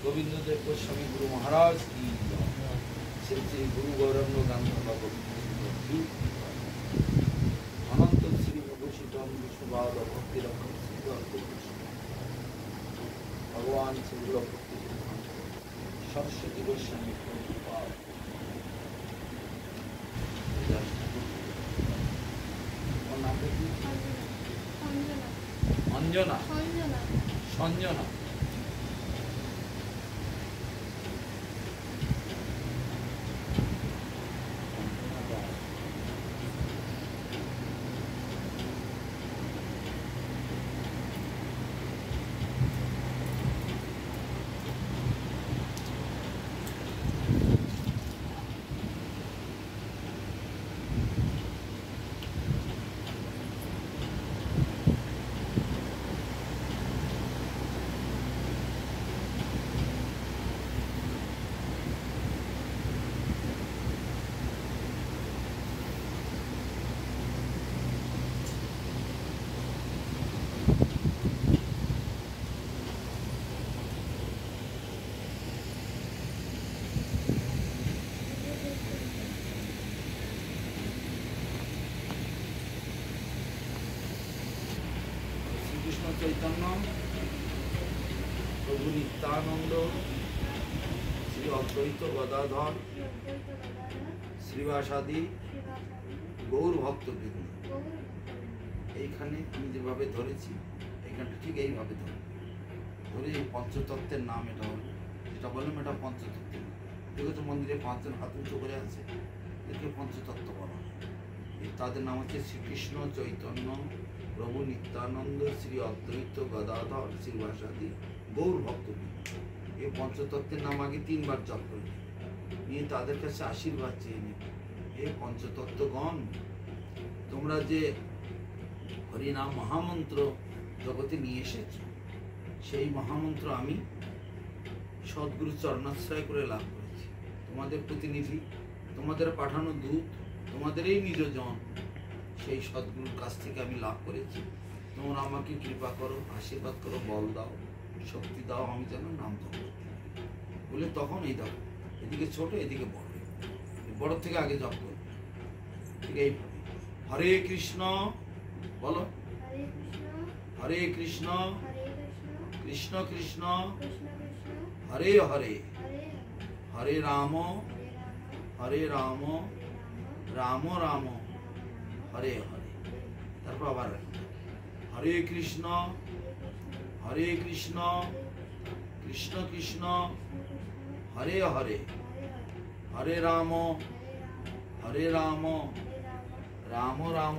गोविंददेव गोस्वामी गुरु महाराज की श्री श्री गुरु गौरंग अनंत श्री भूषित विष्णुपाद भक्ति भगवान श्री सरस्वती गोस्वामी अंजना संजना चैतन्य प्रभु नित्यानंद श्री अद्वैत गदाधर श्रीवासादि गौर भक्तबृंद এইখানে আমি যেভাবে ধরেছি এইখানটা ঠিক এইভাবে ধরে পঞ্চতত্ত্বের নাম এটা হলো, যেটা বললাম এটা পঞ্চতত্ত্বের নাম। দেখো মন্দিরে পাঁচজন হাত উঁচু করে আছে, এদেরকে পঞ্চতত্ত্ব বলা হয়। তাদের নাম হচ্ছে শ্রীকৃষ্ণ চৈতন্য প্রভু নিত্যানন্দ শ্রী অদ্বৈত গদাধর শ্রীবাসাদি গৌর ভক্তবৃন্দ। এই পঞ্চতত্ত্বের নাম আগে 3 বার জপ করে নিয়ে তাদের কাছে আশীর্বাদ চেয়ে নেবে। এই পঞ্চতত্ত্বগণ, তোমরা যে হরিনাম মহামন্ত্র জগতে নিয়ে এসেছ, সেই মহামন্ত্র আমি সদ্গুরু চরণাশ্রয় করে লাভ করেছি। তোমাদের প্রতিনিধি, তোমাদের পাঠানো দূত, তোমাদের এই নিজজন, সেই সদ্গুরুর কাছ থেকে আমি লাভ করেছি। তোমরা আমাকে কৃপা করো, আশীর্বাদ করো, বল দাও, শক্তি দাও, আমি যেন নাম জপ বলে তখন এই দাও, এদিকে ছোট এদিকে বড়, বড় থেকে আগে জপ করো। ঠিক এইভাবে হরে কৃষ্ণ বলো, হরে কৃষ্ণ কৃষ্ণ কৃষ্ণ হরে হরে, হরে রাম হরে রাম রাম রাম হরে হরে। তারপর আবার হরে কৃষ্ণ কৃষ্ণ কৃষ্ণ হরে হরে, হরে রাম রাম রাম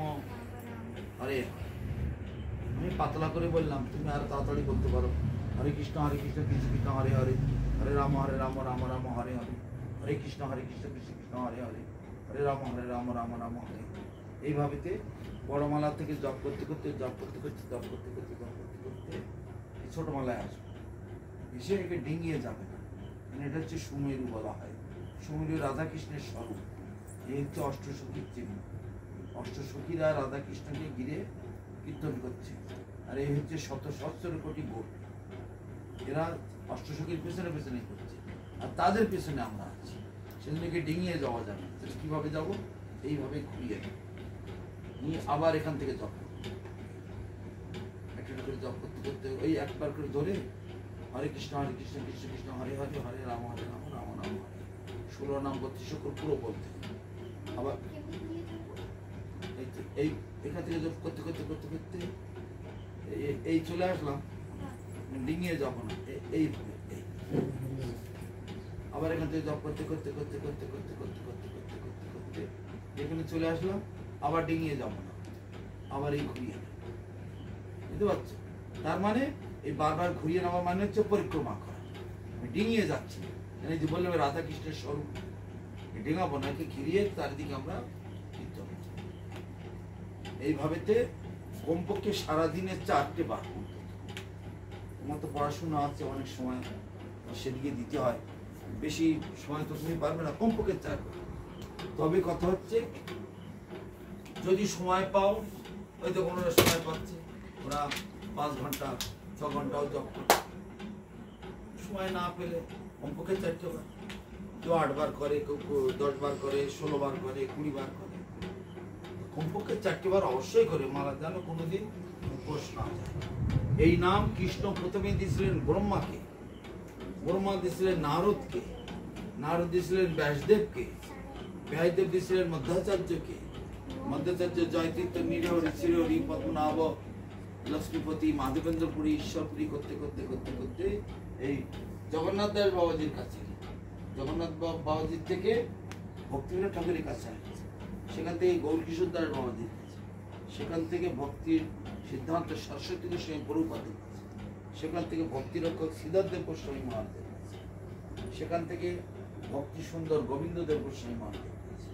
হরে হরে। আমি পাতলা করে বললাম, তুমি আর তাড়াতাড়ি বলতে পারো। হরে কৃষ্ণ কৃষ্ণ কৃষ্ণ হরে হরে, হরে রাম রাম রাম হরে হরে, হরে কৃষ্ণ কৃষ্ণ কৃষ্ণ হরে হরে, হরে রাম রাম রাম হরে। এইভাবেতে বড়মালা থেকে জপ করতে করতে ছোট মালায় আসবে, এসে একে ডিঙিয়ে যাবে না। এটা হচ্ছে সুমেরু বলা হয়। সুমেরু রাধাকৃষ্ণের স্বরূপ। এই হচ্ছে অষ্টসখীর চিহ্ন। অষ্টসখীরা রাধাকৃষ্ণকে ঘিরে কীর্তন করছে, আর এই হচ্ছে শত সহস্র কোটি গোট। এরা অষ্টসখীর পেছনে পেছনে করছে, আর তাদের পেছনে আমরা আছি। সেজন্যকে ডিঙিয়ে যাওয়া যাবে। কিভাবে যাব? এইভাবে ঘুরিয়ে নিয়ে আবার এখান থেকে জপ একটা করে জপ করতে করতে ওই একবার করে ধরে হরে কৃষ্ণ কৃষ্ণ কৃষ্ণ হরে হরে, হরে রাম রাম রাম হরে। 16 নাম 32 অক্ষর পুরো বলতে। আবার এই এখান থেকে জপ করতে এই চলে আসলাম, ডিঙিয়ে যাব না, এইভাবে আবার এখান থেকে জপ করতে এখানে চলে আসলাম, আবার ডিঙিয়ে যাব না, আবার এই ঘুরিয়ে। বুঝতে পারছো? তার মানে এই বারবার ঘুরিয়ে নেওয়া মানে হচ্ছে পরিক্রমা করা। আমি ডিঙিয়ে যাচ্ছি, যে বললাম রাধা কৃষ্ণের স্বরূপ, ডিঙাবো না, ঘিরিয়ে চারিদিকে আমরা কীর্তন। এইভাবেতে কমপক্ষে সারাদিনে 4টে বার। তোমার তো পড়াশোনা আছে, অনেক সময় সেদিকে দিতে হয়, বেশি সময় তো তুমি পারবে না, কমপক্ষে 4 বার। তবে কথা হচ্ছে যদি সময় পাও, হয়তো কোনোটা সময় পাচ্ছে, ওরা 5 ঘন্টা 6 ঘন্টাও জব করছে, সময় না পেলে কমপক্ষে 4টে বার, কেউ 8 বার করে, কেউ 10 বার করে, 16 বার করে, 20 বার করে, কমপক্ষে 4টে বার অবশ্যই করে মালা, যেন কোনোদিন উপোস না যায়। এই নাম কৃষ্ণ প্রথমে দিয়েছিলেন ব্রহ্মাকে, ব্রহ্মা দিয়েছিলেন নারদকে, নারদ দিয়েছিলেন ব্যাসদেবকে, ব্যাসদেব দিয়েছিলেন মধ্যাচার্যকে, মধ্যাচার্য জয়তীর্থ নীলহরি শ্রীহরি পদ্মনাভ লক্ষ্মীপতি মাধবেন্দ্রপুরী ঈশ্বরপুরী করতে করতে করতে করতে এই জগন্নাথ দাস বাবাজির কাছে, জগন্নাথ বাবাজির থেকে ভক্তিবিনোদ ঠাকুরের কাছে আসছে, সেখান থেকে গৌরকিশোর দাস বাবাজির কাছে, সেখান থেকে ভক্তির সিদ্ধান্ত সরস্বতী গোস্বামী প্রভুপাদের কাছে, সেখান থেকে ভক্তিরক্ষক সিদ্ধার্থদেব গোস্বামী মহারাজের কাছে, সেখান থেকে ভক্তি সুন্দর গোবিন্দদেব গোস্বামী মহারাজের কাছে,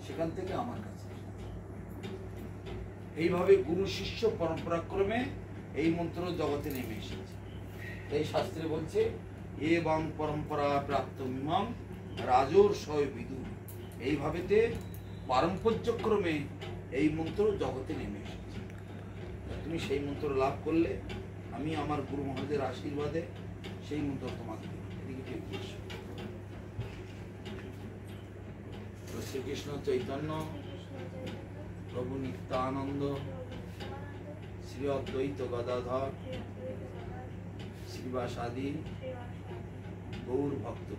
সেখান থেকে আমার কাছে। এইভাবে গুরু শিষ্য পরম্পরাক্রমে এই মন্ত্র জগতে নেমে এসেছে। এই শাস্ত্রে বলছে এবং পরম্পরা প্রাপ্ত মিমাং রাজোর সয় বিদু, এইভাবেতে পারম্পর্যক্রমে এই মন্ত্র জগতে নেমে এসেছে। তুমি সেই মন্ত্র লাভ করলে আমি আমার গুরু মহারাজের আশীর্বাদে সেই মন্ত্র তোমাকে দেব। এদিকে শ্রীকৃষ্ণ চৈতন্য প্রভু নিত্যানন্দ শ্রী অদ্বৈত গদাধর শ্রীবাসাদি গৌর ভক্ত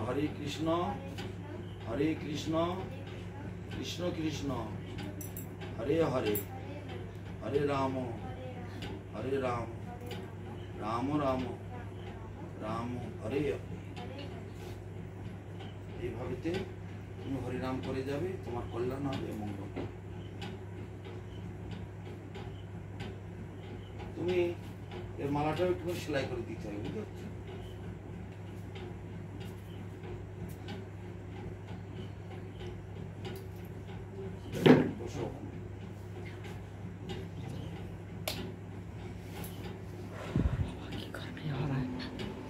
হরে কৃষ্ণ কৃষ্ণ কৃষ্ণ হরে হরে, হরে রাম রাম রাম রাম হরে হরে। এইভাবেতে তুমি হরিনাম করে যাবে, তোমার কল্যাণ হবে, মঙ্গল। তুমি এর মালাটাও একটু সেলাই করে দিতে হবে, বুঝতে পারছো?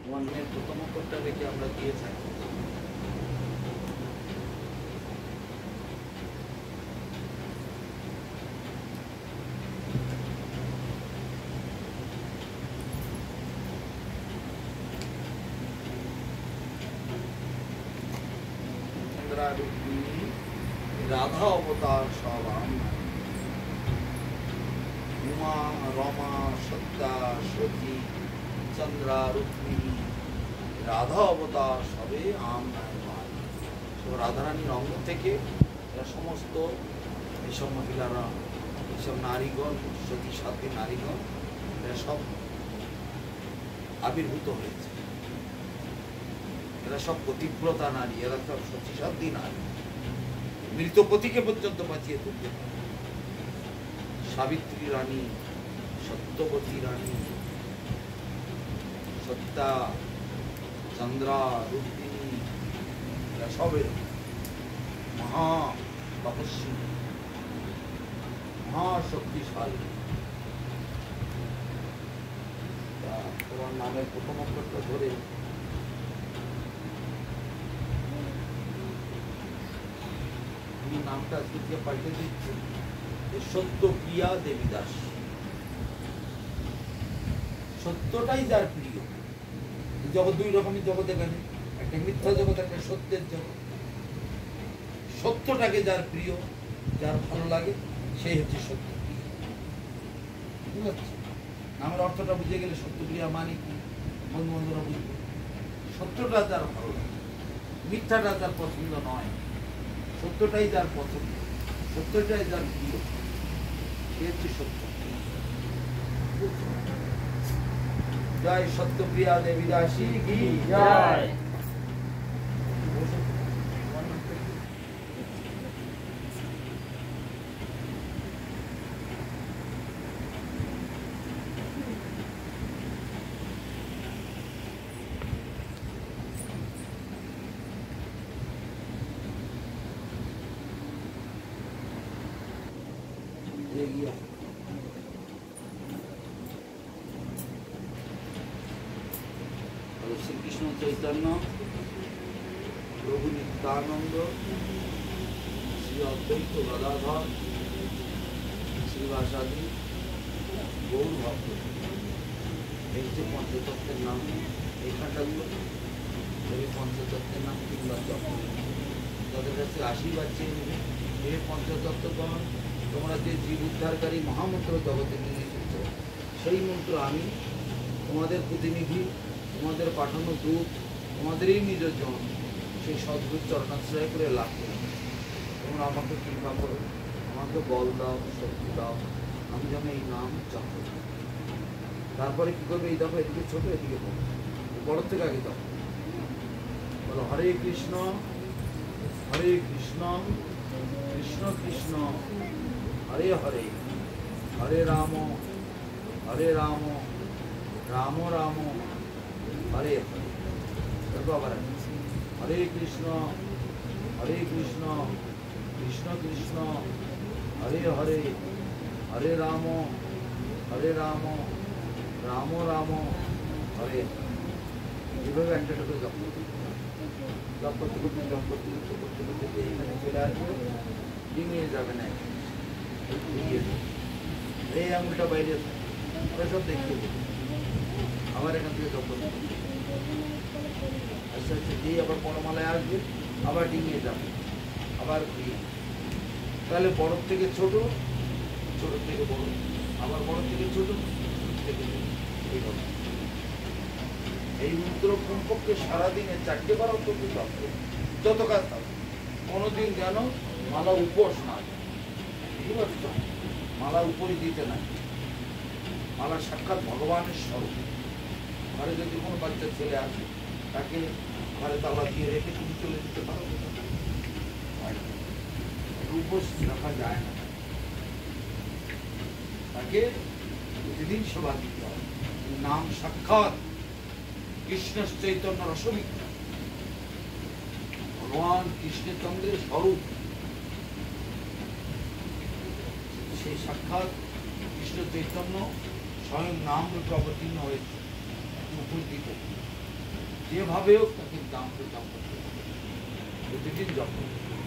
তোমার মেয়ের প্রথম অক্ষরটা দেখে আমরা দিয়ে থাকি। রাধা অবতার সব উমা রমা সত্যা সতী চন্দ্রা রুক্মিণী রাধা অবতার সবে আম নারায়ণ। সব রাধারানীর অঙ্গ থেকে এরা সমস্ত এইসব মহিলারা, এইসব নারীগণ, সতী সাথী নারীগণ, এরা সব আবির্ভূত হয়েছে। এরা সব পতিব্রতা নারী, এরা সব সতী সাথী নারী, মৃত পতিকে পর্যন্ত বাঁচিয়ে তুলতে পারে। সাবিত্রী রানী, সত্যবতী রানী, সত্যা, চন্দ্রা, রুক্মিণী, এরা সবের মহা তপস্বী, মহাশক্তিশালী। তোমার নামের প্রথম অক্ষরটা ধরে তুমি নামটা আজকে পাল্টে দিচ্ছ, সত্যপ্রিয়া দেবী দাস। সত্যটাই যার প্রিয়। জগৎ দুই রকমের জগৎ, এখানে একটা মিথ্যা জগৎ, একটা সত্যের জগৎ। সত্যটাকে যার প্রিয়, যার ভালো লাগে, সেই হচ্ছে সত্যপ্রিয়া। বুঝতে পারছি? নামের অর্থটা বুঝে গেলে সত্যপ্রিয়া মানে কি বন্ধু বান্ধবরা বুঝবে। সত্যটা যার ভালো লাগে, মিথ্যাটা যার পছন্দ নয়, সত্যটাই যার পছন্দ, সত্যটাই যার প্রিয়, সে হচ্ছে সত্য। জয় সত্যপ্রিয়া দেবী দাসী কি জয়। শ্রীকৃষ্ণ চৈতন্য প্রভু নিত্যানন্দ নিত্যানন্দ শ্রী অদ্বৈত গদাধর শ্রীবাসাদি গৌর ভক্ত, এই যে পঞ্চতত্ত্বের নাম এখানটাগুলো, এই পঞ্চতত্ত্বের নাম তিনবার জপ করবে। তাদের কাছে আশীর্বাদ চেয়ে নেবে, হে পঞ্চতত্ত্বগণ, তোমরা যে জীব উদ্ধারকারী মহামন্ত্র জগতে নিয়ে এসেছ, সেই মন্ত্র আমি তোমাদের প্রতিনিধি, তোমাদের পাঠানো দূত, তোমাদেরই নিজজন, সেই সদ্গুরুর চরণাশ্রয় করে লাভ করো। তোমরা আমাকে কৃপা করো, আমাকে বল দাও, শক্তি দাও, আমি যেন এই নাম জপ করি। তারপরে কি করবে? এই দেখো, এদিকে ছোট, এদিকে বড়, বড় থেকে আগে দাও, বলো হরে কৃষ্ণ হরে কৃষ্ণ কৃষ্ণ কৃষ্ণ হরে হরে, হরে রাম রাম রাম হরে হরে। তারপর আবার হরে কৃষ্ণ কৃষ্ণ কৃষ্ণ হরে হরে, হরে রাম রাম রাম হরে। এইভাবে একটা করে জপ করতে এইখানে চলে আসবে, ডিঙিয়ে যাবে না, এই আঙুলটা বাইরে ওরা সব দেখিয়ে দেবে। আবার এখান থেকে জপ করতে আস্তে আস্তে দিয়ে আবার বড়মালায় আসবে, আবার ডিঙিয়ে যাবে, আবার ঘুরিয়ে। তাহলে বড় থেকে ছোট, ছোট থেকে বড়, আবার বড় থেকে ছোট, থেকে এইভাবে। এই মন্ত্র কমপক্ষে সারাদিনে 4 বার অন্তত জপ করবে, যত কাজ থাকে। কোনোদিন যেন মালা উপোস না, বুঝতে পারছো? মালা উপরে দিতে নাই, মালা সাক্ষাৎ ভগবানের স্বরূপ। ঘরে যদি কোনো বাচ্চা ছেলে আসে, তাকে ঘরে তালা দিয়ে রেখে তুমি চলে যেতে পারো, উপোস রাখা যায় না, তাকে প্রতিদিন সেবা দিতে হবে। নাম সাক্ষাৎ কৃষ্ণ চৈতন্য রসবিজ্ঞ, ভগবান কৃষ্ণচন্দ্রের স্বরূপ, সেই সাক্ষাৎ কৃষ্ণ চৈতন্য স্বয়ং নাম রূপে অবতীর্ণ হয়েছে উপর দিকে। যেভাবে হোক তাকে নাম রূপে জপ করতে হবে, প্রতিদিন জপ করতে হবে।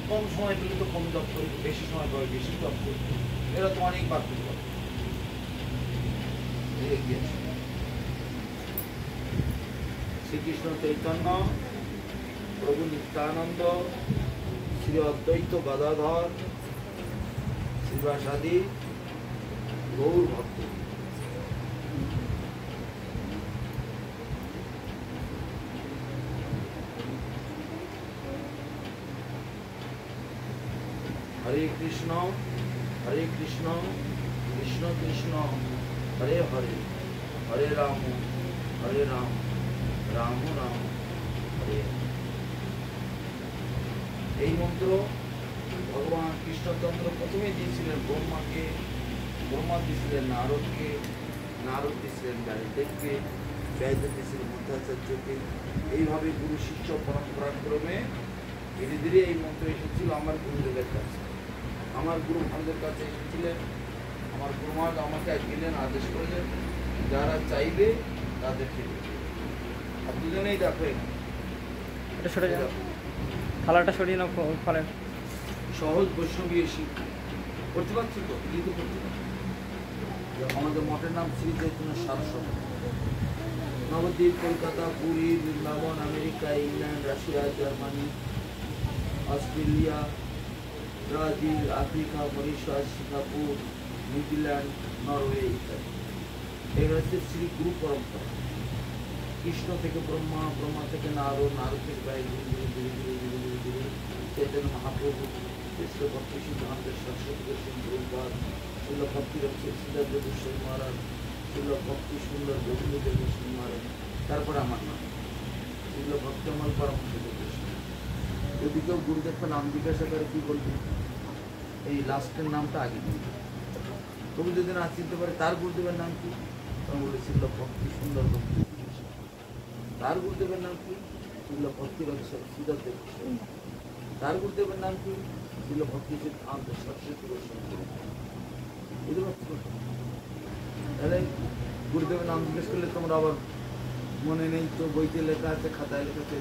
কম সময় পেলে তো কম জপ করবে, বেশি সময় পাবে বেশি জপ করবে, এরা তো অনেকবার করতে পারবে। শ্রীকৃষ্ণ চৈতন্য প্রভু নিত্যানন্দ শ্রী অদ্বৈত গদাধর শ্রীবাসাদি গৌর ভক্ত। হরে কৃষ্ণ কৃষ্ণ কৃষ্ণ হরে হরে, হরে রাম রাম রাম হরে। এই মন্ত্র ভগবান কৃষ্ণচন্দ্র প্রথমে দিয়েছিলেন ব্রহ্মাকে, ব্রহ্মা দিয়েছিলেন নারদকে, নারদ দিয়েছিলেন ব্যাসদেবকে, ব্যাসদেব দিয়েছিলেন বুদ্ধাচার্যকে। এইভাবে গুরু শিষ্য পরম্পরাক্রমে ধীরে ধীরে এই মন্ত্র এসেছিল আমার গুরুদেবের কাছে। আমার গুরু মহারাজের কাছে এসেছিলেন, আমার গুরু মহারাজ আমাকে দিলেন, আদেশ করলেন যারা চাইবে তাদেরকে দেবে। আর দুজনেই দেখো এখানে থালাটা সরিয়ে নাও, ফলের সহজ বৈষ্ণবীয় শিক্ষা করতে পারছি তো, কিন্তু করতে পারছি। আমাদের মঠের নাম Shri Chaitanya Saraswat. Nabadwip, Kolkata, Puri, Vrindavan, America, England, Russia, Germany, Australia, Brazil, Africa, Mauritius, Singapore, New Zealand, Norway ইত্যাদি। এগুলো হচ্ছে শ্রী গুরু পরম্পরা। কৃষ্ণ থেকে ব্রহ্মা, ব্রহ্মা থেকে নারদ, নারদ থেকে চৈতন্য মহাপ্রভু, কৃষ্ণ ভক্তি সিদ্ধান্ত সরস্বতী গোস্বামী প্রভুপাদ, শিল ভক্তি রক্ষে সিদ্ধার্থ গোস্বামী মহারাজ, শিল ভক্তি সুন্দর গোবিন্দদেব গোস্বামী মহারাজ। তারপরে আমার নাম শিল ভক্তি আমার পরামর্শ গোস্বামী। যদি কেউ গুরুদেবকে নাম জিজ্ঞাসা করে কি বলবি, এই লাস্টের নামটা আগে বলবি। তবু যদি না চিনতে পারে তার গুরুদেবের নাম কি, তখন বলে শিল ভক্তি সুন্দর ভক্তি। তার গুরুদেবের নাম কি, শিল ভক্তি রক্ষে সিদ্ধার্থ গোস্বামী। তার গুরুদেবের নাম কি, শিল ভক্তি সিদ্ধান্ত সরস্বতী গোস্বামী। বুঝতে পারছো? তাহলে গুরুদেবের নাম জিজ্ঞেস করলে তোমরা আবার মনে নেই তো, বইতে লেখা আছে, খাতায় লেখা আছে,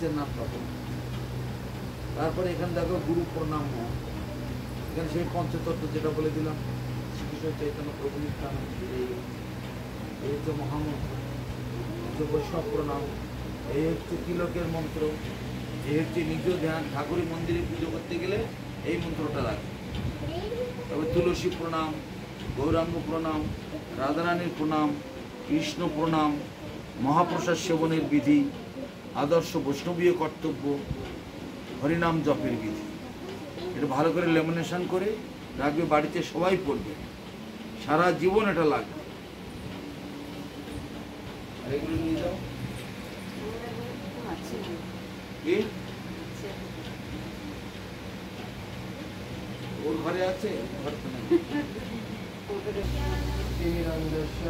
নিচের নামটা বলো। তারপরে এখানে দেখো গুরু প্রণাম হোক। এখানে সেই পঞ্চতত্ত্ব যেটা বলে দিলাম, শ্রীকৃষ্ণ চৈতন্য প্রভু নিত্যানন্দ, এই হচ্ছে মহামন্ত্র, হচ্ছে বৈষ্ণব প্রণাম, এই হচ্ছে তিলকের মন্ত্র, এই হচ্ছে নিজ ধ্যান। ঠাকুরের মন্দিরে পুজো করতে গেলে এই মন্ত্রটা লাগে। তবে তুলসী প্রণাম, গৌরাঙ্গ প্রণাম, রাধারানীর প্রণাম, কৃষ্ণ প্রণাম, মহাপ্রসাদ সেবনের বিধি, আদর্শ বৈষ্ণবীয় কর্তব্য, হরিনাম জপের বিধি। এটা ভালো করে লেমিনেশন করে রাখবে, বাড়িতে সবাই পড়বে, সারা জীবন এটা লাগবে। আর এগুলো নিয়ে যাও। কি ওর ঘরে আছে? ঘর তো নেই। তিমিরন্ধস্য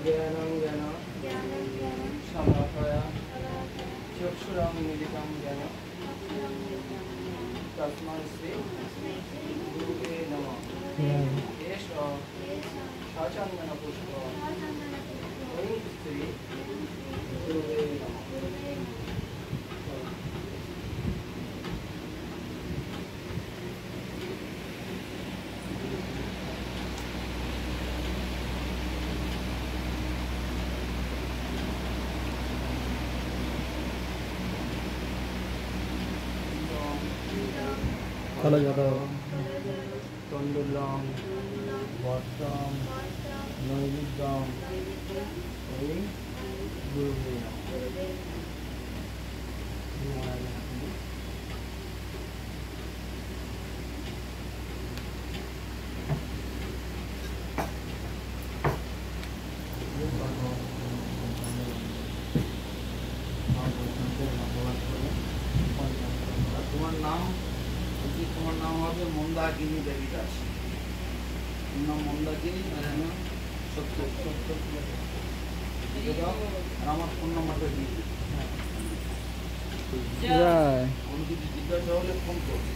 জ্ঞানং জ্ঞান সমাপয়া চক্ষুরং মিলিতং জ্ঞান তস্মাৎ শ্রী গুরুবে নমঃ। এষ সচন্দন পুষ্প ওং শ্রী গুরুবে নমঃ। ভালো যত তণ্ডুলং বর্ষম নৈবেদ্যম ওই গুরুবে তোমার নাম যদি তোমার নাম হবে মন্দাকিনী দেবী দাস। তোমার নাম মন্দাকিনী, আর নাম সত্য সত্য লিখে দাও। আর আমার ফোন নাম্বারটা দিয়ে দিও। জয় কোনো কিছু জিজ্ঞাসা হলে ফোন করবে।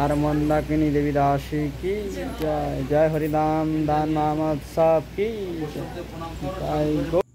আর মন্দাকিনী দেবী দাসী কি জয়। জয় হরিনাম দান নাম সব কি বৈষ্ণবদের প্রণাম করো। জয়।